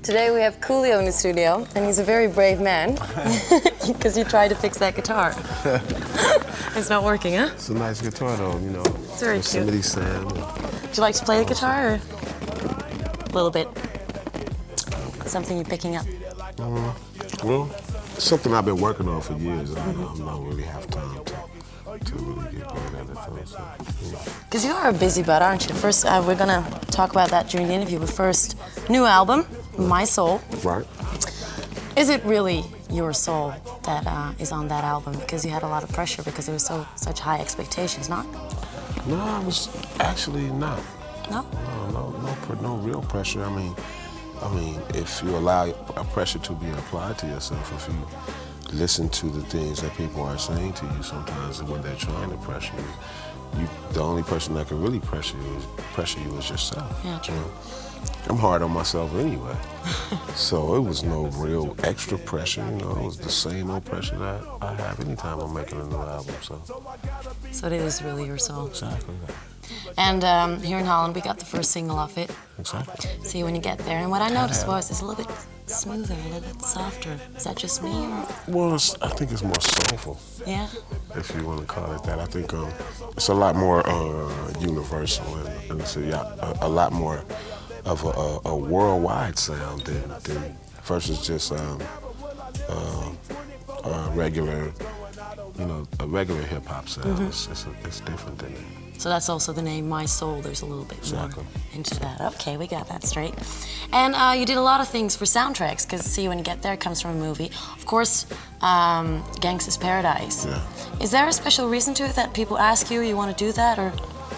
Today we have Coolio in the studio, and he's a very brave man because he tried to fix that guitar. It's not working, huh? It's a nice guitar, though, you know. It's very cute. Yosemite Sam. Would you like to play the guitar, or a little bit? Something you're picking up? Well, it's something I've been working on for years. I don't really have time to really get good at it. Because you are a busy bud, aren't you? First, we're gonna talk about that during the interview, but first, new album, My Soul. Right. Is it really your soul that is on that album? Because you had a lot of pressure because there was such high expectations, not? No, I was actually not. No? No real pressure. I mean, if you allow a pressure to be applied to yourself, if you listen to the things that people are saying to you sometimes when they're trying to pressure you, the only person that can really pressure you is yourself. Yeah, true. You know? I'm hard on myself anyway. So it was no real extra pressure, you know, it was the same old pressure that I have anytime I'm making a new album, So it is really your soul. Exactly. And here in Holland, we got the first single off it. Exactly. See you when you get there. And what I noticed was it's a little bit smoother, a little bit softer. Is that just me? Or? Well, I think it's more soulful. Yeah? If you want to call it that. I think it's a lot more universal and it's a lot more of a worldwide sound than versus just a regular hip hop sound. Mm-hmm. It's different than that. So that's also the name My Soul. There's a little bit Exactly. more into that. Okay, we got that straight. And you did a lot of things for soundtracks, because See You When You Get There comes from a movie. Of course, Gangsta's Paradise. Yeah. Is there a special reason to it that people ask you want to do that, or?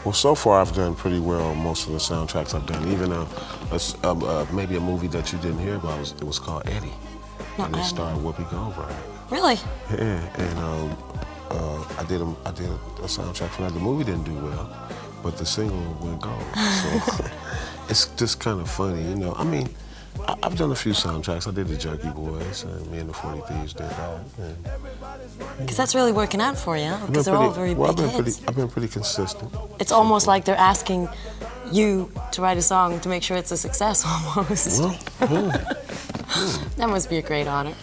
Well, so far I've done pretty well on most of the soundtracks I've done. Even maybe a movie that you didn't hear about, it was called Eddie. No, and it starred Whoopi Goldberg. Really? Yeah, and I did a soundtrack for that. The movie didn't do well, but the single went gold. So it's just kind of funny, you know. I mean, I've done a few soundtracks. I did the Jerky Boys, and me and the 40 Thieves did that. Because that's really working out for you, because they're all very big hits. I've been pretty consistent. It's almost like they're asking you to write a song to make sure it's a success, almost. Well, That must be a great honor.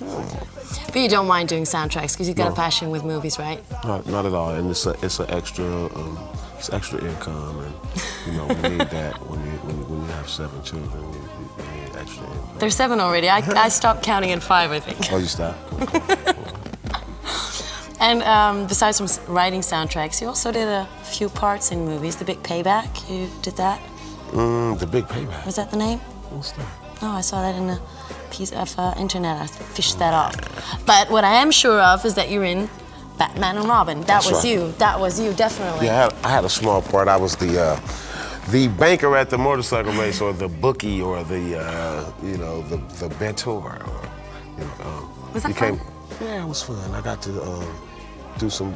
But you don't mind doing soundtracks because you've got a passion with movies, right? Not at all, and it's an extra income, and you know we need that when you have 7 children, you need extra income. There's 7 already. I stopped counting at 5, I think. Oh, you stopped? And besides from writing soundtracks, you also did a few parts in movies. The Big Payback, you did that? The Big Payback. Was that the name? What's that? No, I saw that in a piece of internet. I fished that off. But what I am sure of is that you're in Batman and Robin. That was you. That was you, definitely. Yeah, I had a small part. I was the banker at the motorcycle race, or the bookie, or the mentor. Or, was that fun? Yeah, it was fun. I got to do some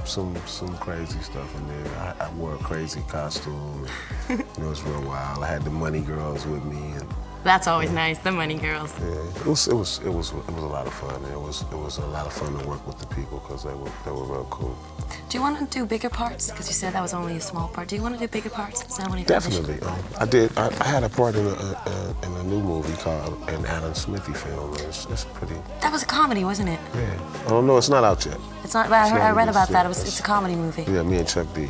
crazy stuff in there. I wore a crazy costume. And, it was real wild. I had the money girls with me. And, that's always nice, the money girls. Yeah, it was a lot of fun. It was a lot of fun to work with the people because they were real cool. Do you want to do bigger parts? Because you said that was only a small part. Do you want to do bigger parts? Definitely. I did. I had a part in a new movie called an Alan Smithy film. It's pretty. That was a comedy, wasn't it? Yeah. I don't know. It's not out yet. It's not. But I read about that. It's a comedy movie. Yeah, me and Chuck D.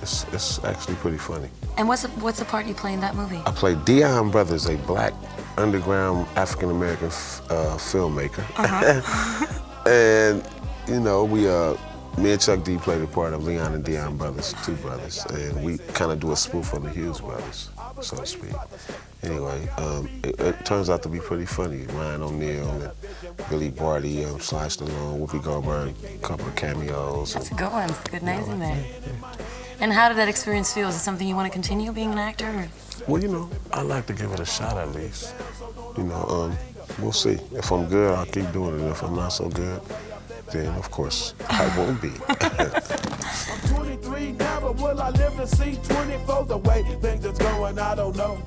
It's actually pretty funny. And what's the part you play in that movie? I played Dion Brothers, a black underground African American filmmaker. Uh-huh. And me and Chuck D played the part of Leon and Dion Brothers, 2 brothers, and we kind of do a spoof on the Hughes brothers, so to speak. Anyway, it turns out to be pretty funny. Ryan O'Neal and Billy Barty, Sly Stallone, Whoopi Goldberg, a couple of cameos. That's a good one. Good names in there. Yeah. And how did that experience feel? Is it something you want to continue being an actor? Or? Well, I like to give it a shot at least. We'll see. If I'm good, I'll keep doing it. If I'm not so good, then of course I won't be. I'm 23 now, but will I live to see 24? The way things are going, I don't know.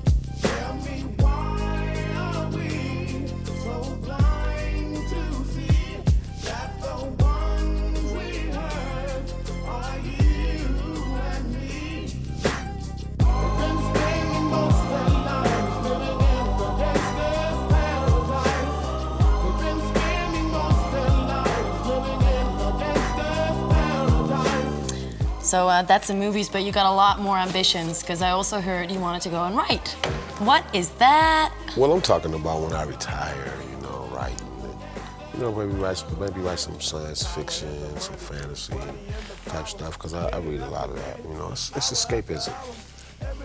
Tell me why are we so blind to see that the ones we hurt are you and me? Been spending most of their lives living in the gangsta's paradise. So that's the movies, but you got a lot more ambitions, because I also heard you wanted to go and write. What is that? Well, I'm talking about when I retire, you know, writing. You know, maybe write some science fiction, some fantasy type stuff, because I read a lot of that. You know, it's escapism.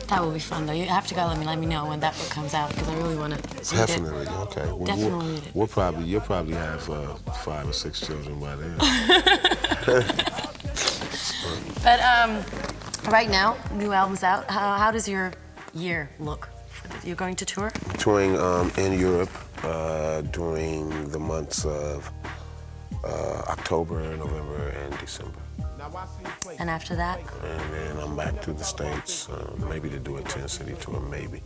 That will be fun, though. You have to go let me know when that book comes out, because I really want to read it. Definitely, okay. Well, Definitely read it. You'll probably have 5 or 6 children by then. But right now, new album's out. How does your year look? You're going to tour? Touring in Europe during the months of October, November, and December. And after that? And then I'm back to the States, maybe to do a 10-city tour, maybe.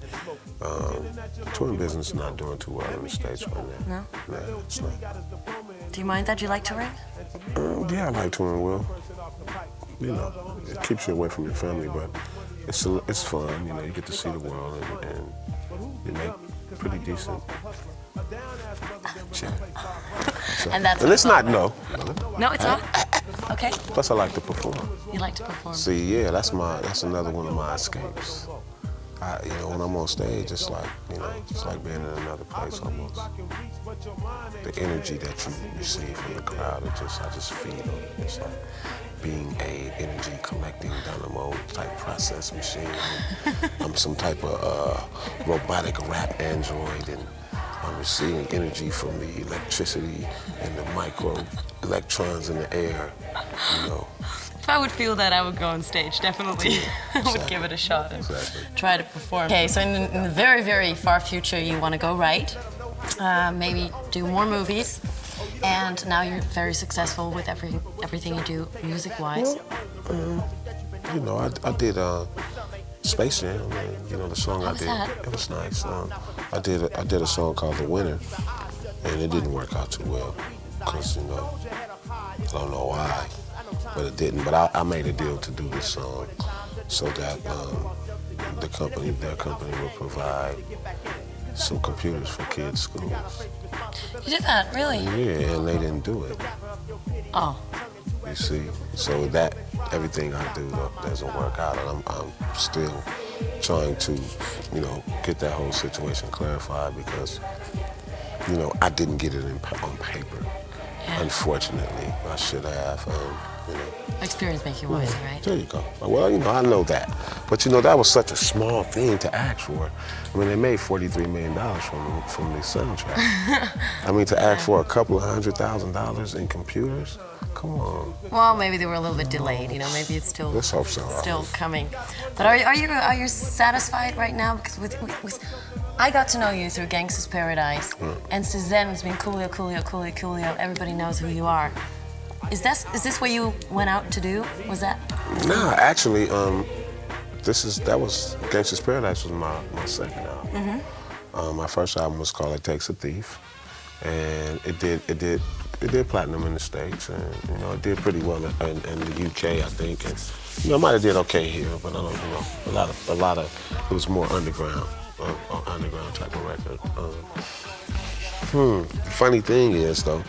The touring business is not doing too well in the States right now. No? No, it's not. Do you mind that? Do you like touring? Yeah, I like touring well. You know, it keeps you away from your family, but it's fun. You know, you get to see the world and you make pretty decent. Shit. So, And that's it's not no. No, it's not? Okay. Plus, I like to perform. You like to perform? See, yeah, that's another one of my escapes. You know, when I'm on stage, it's like, you know, it's like being in another place almost. The energy that you receive from the crowd, I just feed on it. It's like being a energy collecting dynamo type process machine. I'm some type of robotic rap android, and I'm receiving energy from the electricity and the micro electrons in the air, you know. If I would feel that, I would go on stage, definitely. I would give it a shot and try to perform. Okay, so in the very, very far future, you want to go write, maybe do more movies, and now you're very successful with everything you do music-wise. You know, I did Space Jam, and, you know, the song I did. That? It was nice. I did a song called The Winner, and it didn't work out too well, because, you know, I don't know why, but it didn't. But I made a deal to do this song so that their company will provide some computers for kids' schools. You did that, really? Yeah, and they didn't do it. Oh. You see, so that everything I do doesn't work out, and I'm still trying to, you know, get that whole situation clarified, because, you know, I didn't get it on paper. Yeah. Unfortunately, I should have. You know. Experience makes you wiser, right? There you go. Well, you know, I know that, but you know, that was such a small thing to ask for. I mean, they made $43 million from the soundtrack. I mean, to ask for a couple of $100,000 in computers. Come on. Well, maybe they were a little bit delayed. You know, maybe it's still. Let's hope so. Still coming. But are you satisfied right now? Because with I got to know you through Gangsta's Paradise, and since then it's been Coolio. Everybody knows who you are. Is this what you went out to do? Was that? No, actually, that was Gangsta's Paradise was my second album. Mm-hmm. My first album was called It Takes a Thief, and it did platinum in the States, and you know, it did pretty well in the UK, I think, and you know, it might have did okay here, but I don't, you know, a lot of it was more underground type of record. The funny thing is though,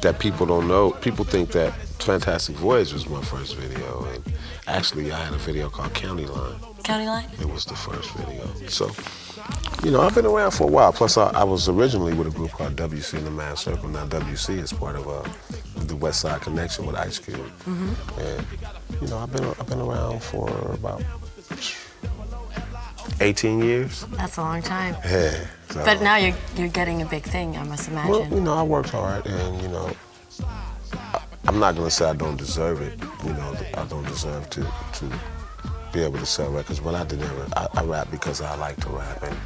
that people don't know. People think that Fantastic Voyage was my first video, and actually I had a video called County Line. County Line? It was the first video. So, you know, I've been around for a while. Plus, I was originally with a group called WC and the Mad Circle. Now, WC is part of the West Side Connection with Ice Cube. Mm-hmm. And, you know, I've been around for about 18 years. That's a long time. Yeah. So, but now you're getting a big thing, I must imagine. Well, you know, I worked hard, and, you know, I'm not going to say I don't deserve it. You know, I don't deserve to be able to sell records, but I rap because I like to rap, and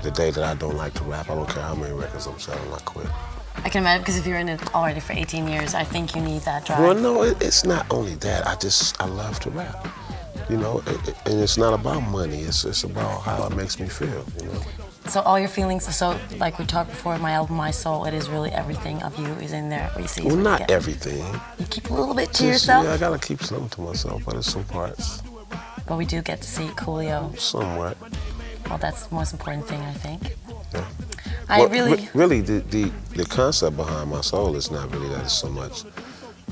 the day that I don't like to rap, I don't care how many records I'm selling, I quit. I can imagine, because if you're in it already for 18 years, I think you need that drive. Well, no, it's not only that. I love to rap, you know, and it's not about money. It's about how it makes me feel, you know. So all your feelings, so like we talked before, my album, My Soul, it is really everything of you is in there. Well, not everything. You keep a little bit to yourself? Yeah, I gotta keep some to myself, but it's some parts. But we do get to see Coolio. Somewhat. Well, that's the most important thing, I think. Yeah. Really, the concept behind My Soul is not really that so much,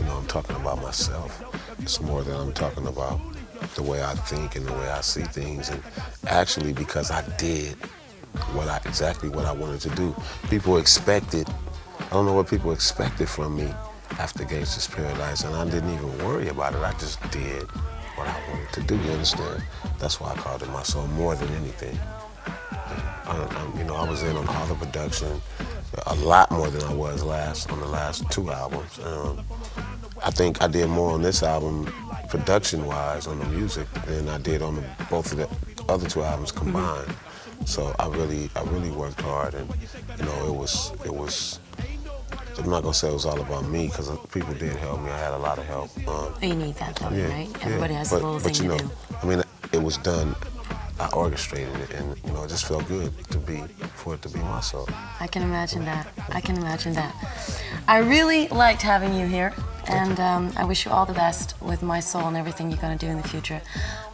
you know, I'm talking about myself. It's more that I'm talking about the way I think and the way I see things, and actually because I did exactly what I wanted to do. People expected, I don't know what people expected from me after Gangsta's Paradise, and I didn't even worry about it. I just did what I wanted to do, you understand? That's why I called it my soul more than anything. I was in on all the production, a lot more than I was on the last 2 albums. I think I did more on this album, production-wise, on the music, than I did on both of the other 2 albums combined. Mm-hmm. So I really worked hard, and it was. I'm not gonna say it was all about me, because people did help me. I had a lot of help. You need that though, right? Everybody has a little thing to do. I mean, it was done. I orchestrated it, and it just felt good for it to be my soul. I can imagine that. I really liked having you here, and I wish you all the best with My Soul and everything you're gonna do in the future.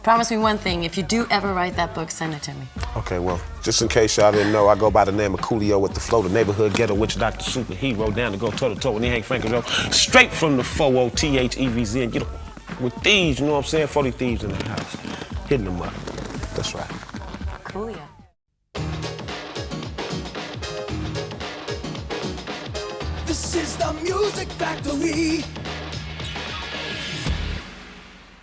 Promise me one thing: if you do ever write that book, send it to me. Okay, well, just in case y'all didn't know, I go by the name of Coolio with the flow, the neighborhood ghetto witch doctor superhero, down to go toe to toe with Hank Franco, straight from the 40 THEVZ, and with thieves, you know what I'm saying? 40 thieves in the house, hitting them up. That's right. Coolio. This is the Music Factory.